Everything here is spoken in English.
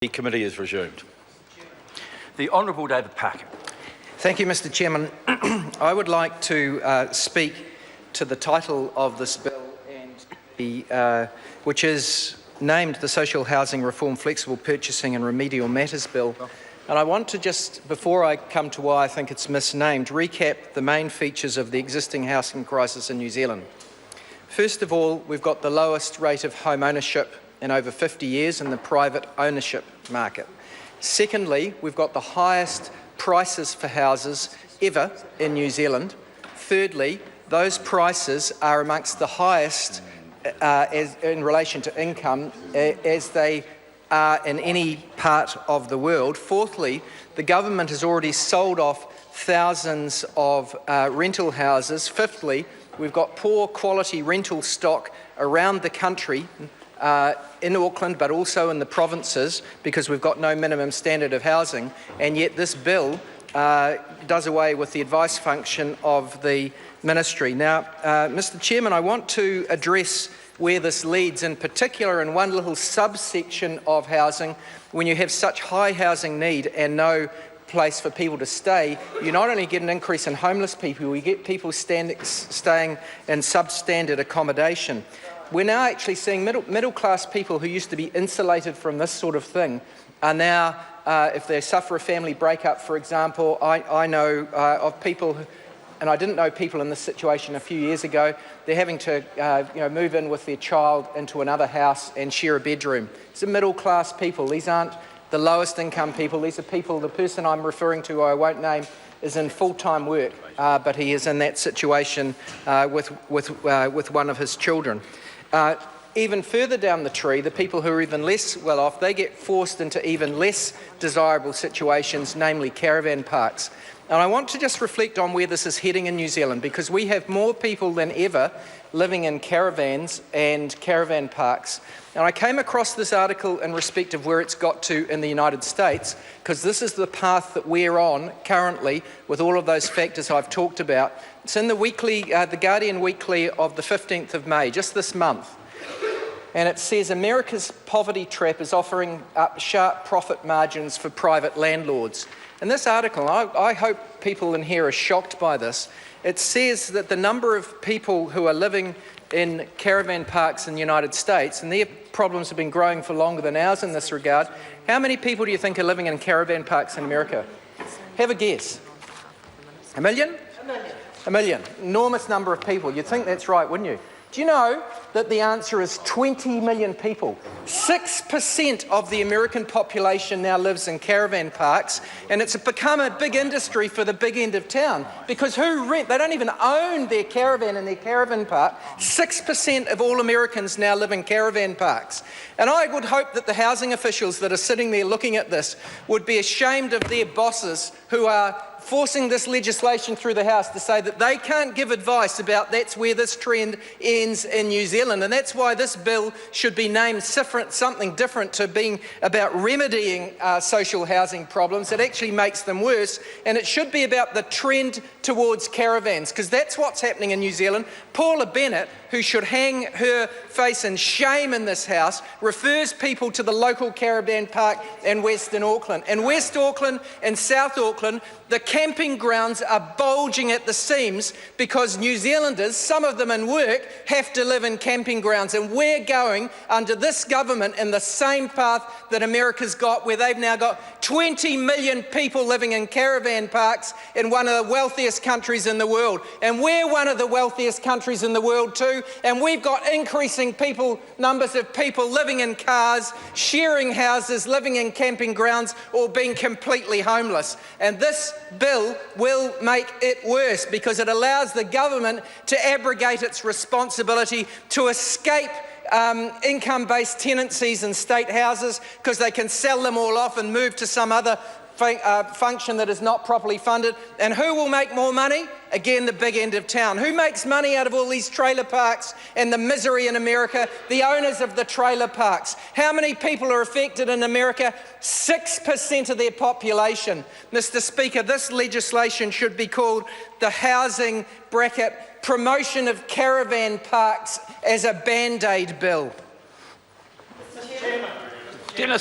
The committee is resumed. The Honourable David Parker. Thank you, Mr Chairman. I would like to speak to the title of this bill, which is named the Social Housing Reform Flexible Purchasing and Remedial Matters Bill. And I want to just, before I come to why I think it's misnamed, recap the main features of the existing housing crisis in New Zealand. First of all, we've got the lowest rate of home ownership in over 50 years in the private ownership market. Secondly, we've got the highest prices for houses ever in New Zealand. Thirdly, those prices are amongst the highest in relation to income as they are in any part of the world. Fourthly, the government has already sold off thousands of rental houses. Fifthly, we've got poor quality rental stock around the country in Auckland, but also in the provinces, because we've got no minimum standard of housing, and yet this bill does away with the advice function of the ministry. Now, Mr Chairman, I want to address where this leads, in particular in one little subsection of housing. When you have such high housing need and no place for people to stay, you not only get an increase in homeless people, you get people staying in substandard accommodation. We're now actually seeing middle-class people who used to be insulated from this sort of thing are now, if they suffer a family breakup, for example, I know of people, and I didn't know people in this situation a few years ago, they're having to move in with their child into another house and share a bedroom. These are middle-class people. These aren't the lowest income people. These are people, the person I'm referring to, I won't name, is in full-time work, but he is in that situation with one of his children. Even further down the tree, the people who are even less well off, they get forced into even less desirable situations, namely caravan parks. And I want to just reflect on where this is heading in New Zealand, because we have more people than ever living in caravans and caravan parks. And I came across this article in respect of where it's got to in the United States, because this is the path that we're on currently with all of those factors I've talked about. It's in the weekly, the Guardian Weekly of the 15th of May, just this month. And it says America's poverty trap is offering up sharp profit margins for private landlords. In this article, I hope people in here are shocked by this. It says that the number of people who are living in caravan parks in the United States, and their problems have been growing for longer than ours in this regard. How many people do you think are living in caravan parks in America? Have a guess. A million? A million. Enormous number of people. You'd think that's right, wouldn't you? Do you know that the answer is 20 million people? 6% of the American population now lives in caravan parks, and it's become a big industry for the big end of town, because who rent? They don't even own their caravan in their caravan park. 6% of all Americans now live in caravan parks. And I would hope that the housing officials that are sitting there looking at this would be ashamed of their bosses who are forcing this legislation through the House to say that they can't give advice about that's where this trend ends in New Zealand. And that's why this bill should be named something different to being about remedying social housing problems. It actually makes them worse. And it should be about the trend towards caravans, because that's what's happening in New Zealand. Paula Bennett, who should hang her face in shame in this House, refers people to the local caravan park in Western Auckland. In West Auckland and South Auckland, the camping grounds are bulging at the seams because New Zealanders, some of them in work, have to live in camping grounds. And we're going under this government in the same path that America's got, where they've now got 20 million people living in caravan parks in one of the wealthiest countries in the world. And we're one of the wealthiest countries in the world too. And we've got increasing numbers of people living in cars, sharing houses, living in camping grounds, or being completely homeless. And this bill will make it worse, because it allows the government to abrogate its responsibility to escape income-based tenancies in state houses, because they can sell them all off and move to some other function that is not properly funded. And who will make more money? Again, the big end of town. Who makes money out of all these trailer parks and the misery in America? The owners of the trailer parks. How many people are affected in America? 6% of their population. Mr. Speaker, this legislation should be called the Housing Promotion of Caravan Parks as a Band-Aid Bill. Mr. Chairman.